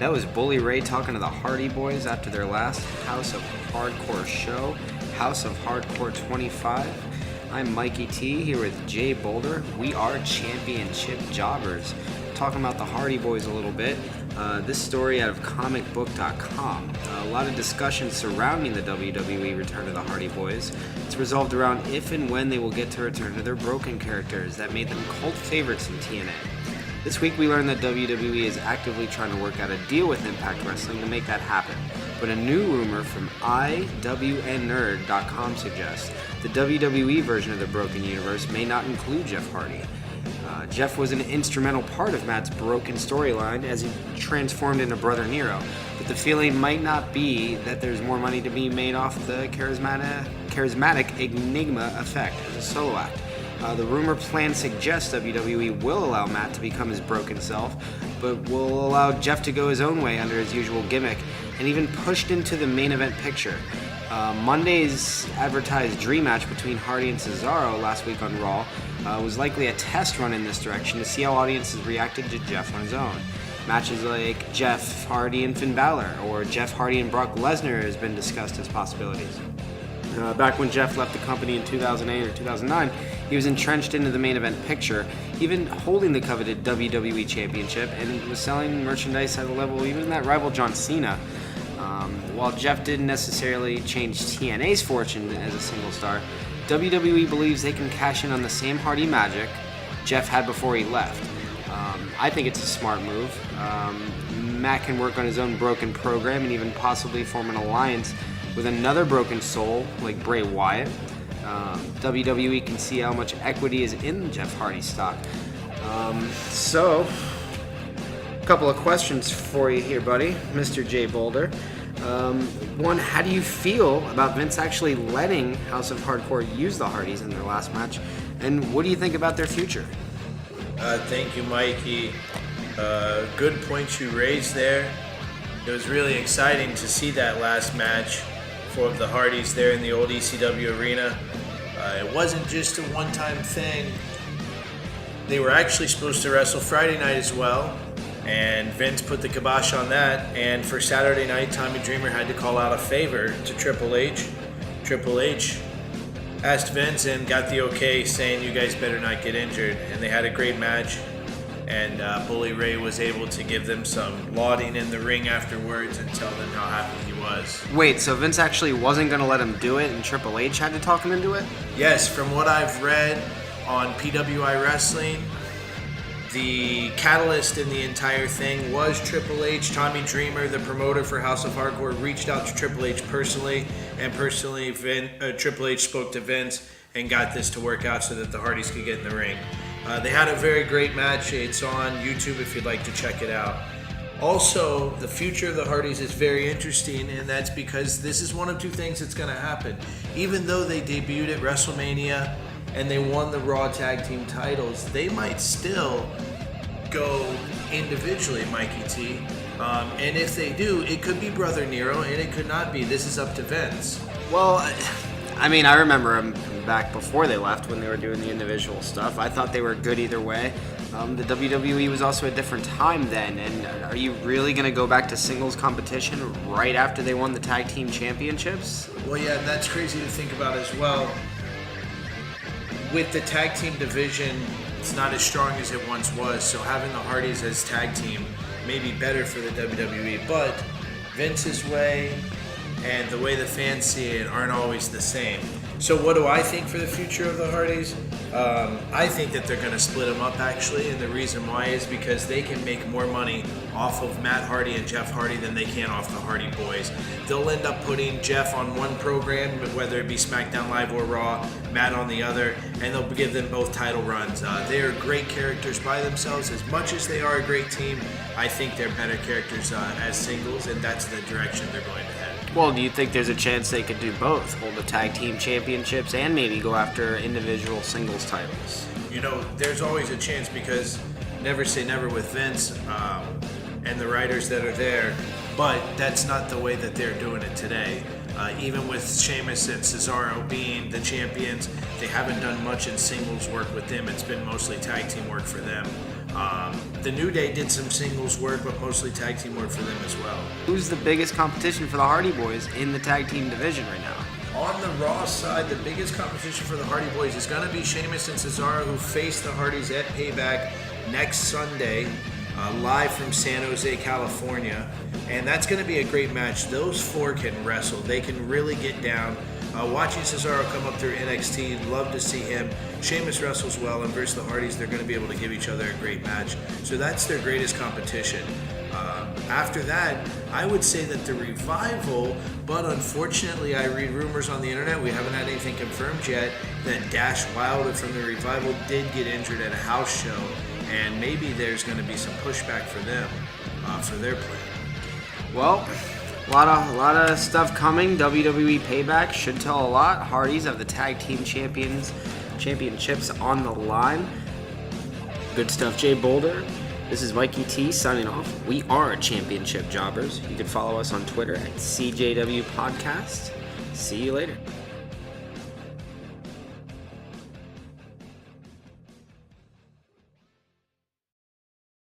That was Bully Ray talking to the Hardy Boyz after their last House of Hardcore show, House of Hardcore 25. I'm Mikey T here with Jay Boulder. We are championship jobbers. Talking about the Hardy Boyz a little bit. This story out of comicbook.com. A lot of discussion surrounding the WWE return of the Hardy Boyz. It's resolved around if and when they will get to return to their broken characters that made them cult favorites in TNA. This week we learned that WWE is actively trying to work out a deal with Impact Wrestling to make that happen. But a new rumor from IWNnerd.com suggests the WWE version of the Broken Universe may not include Jeff Hardy. Jeff was an instrumental part of Matt's broken storyline as he transformed into Brother Nero, but the feeling might not be that there's more money to be made off the charismatic Enigma effect as a solo act. The rumor plan suggests WWE will allow Matt to become his broken self, but will allow Jeff to go his own way under his usual gimmick, and even pushed into the main event picture. Monday's advertised dream match between Hardy and Cesaro last week on Raw was likely a test run in this direction to see how audiences reacted to Jeff on his own. Matches like Jeff Hardy and Finn Balor, or Jeff Hardy and Brock Lesnar has been discussed as possibilities. Back when Jeff left the company in 2008 or 2009, he was entrenched into the main event picture, even holding the coveted WWE Championship, and was selling merchandise at a level even that rivaled John Cena. While Jeff didn't necessarily change TNA's fortune as a single star, WWE believes they can cash in on the same Hardy magic Jeff had before he left. I think it's a smart move. Matt can work on his own broken program and even possibly form an alliance with another broken soul like Bray Wyatt. WWE can see how much equity is in Jeff Hardy's stock. So, a couple of questions for you here, buddy, Mr. J. Boulder. One, how do you feel about Vince actually letting House of Hardcore use the Hardys in their last match? And what do you think about their future? Thank you, Mikey. Good points you raised there. It was really exciting to see that last match for the Hardys there in the old ECW arena. It wasn't just a one-time thing. They were actually supposed to wrestle Friday night as well, and Vince put the kibosh on that, and for Saturday night, Tommy Dreamer had to call out a favor to Triple H. Triple H asked Vince and got the okay, saying you guys better not get injured, and they had a great match, and Bully Ray was able to give them some lauding in the ring afterwards and tell them how happy he was. Wait, so Vince actually wasn't going to let him do it and Triple H had to talk him into it? Yes, from what I've read on PWI Wrestling, the catalyst in the entire thing was Triple H. Tommy Dreamer, the promoter for House of Hardcore, reached out to Triple H personally, and Triple H spoke to Vince and got this to work out so that the Hardys could get in the ring. They had a very great match. It's on YouTube if you'd like to check it out. Also, the future of the Hardys is very interesting, and that's because this is one of two things that's going to happen. Even though they debuted at WrestleMania and they won the Raw Tag Team titles, they might still go individually, Mikey T. And if they do, it could be Brother Nero, and it could not be. This is up to Vince. Well, I mean, I remember them back before they left when they were doing the individual stuff. I thought they were good either way. The WWE was also a different time then, and are you really going to go back to singles competition right after they won the tag team championships? Well, yeah, that's crazy to think about as well. With the tag team division, it's not as strong as it once was, so having the Hardys as tag team may be better for the WWE, but Vince's way and the way the fans see it aren't always the same. So what do I think for the future of the Hardys? I think that they're going to split them up, actually, and the reason why is because they can make more money off of Matt Hardy and Jeff Hardy than they can off the Hardy Boyz. They'll end up putting Jeff on one program, whether it be SmackDown Live or Raw, Matt on the other, and they'll give them both title runs. They are great characters by themselves. As much as they are a great team, I think they're better characters as singles, and that's the direction they're going to head. Well, do you think there's a chance they could do both? Hold the tag team championships and maybe go after individual singles titles? You know, there's always a chance because never say never with Vince and the writers that are there, but that's not the way that they're doing it today. Even with Sheamus and Cesaro being the champions, they haven't done much in singles work with them. It's been mostly tag team work for them. The New Day did some singles work, but mostly tag team work for them as well. Who's the biggest competition for the Hardy Boyz in the tag team division right now? On the Raw side, the biggest competition for the Hardy Boyz is going to be Sheamus and Cesaro, who face the Hardys at Payback next Sunday, live from San Jose, California. And that's going to be a great match. Those four can wrestle. They can really get down. Watching Cesaro come up through NXT, love to see him. Sheamus wrestles well, and versus the Hardys, they're going to be able to give each other a great match. So that's their greatest competition. After that, I would say that the Revival, but unfortunately I read rumors on the internet, we haven't had anything confirmed yet, that Dash Wilder from the Revival did get injured at a house show, and maybe there's going to be some pushback for them, for their plan. Well, a lot of stuff coming. WWE Payback should tell a lot. Hardys have the tag team championships on the line. Good stuff, Jay Boulder. This is Mikey T signing off. We are Championship Jobbers. You can follow us on Twitter at CJW Podcast. See you later.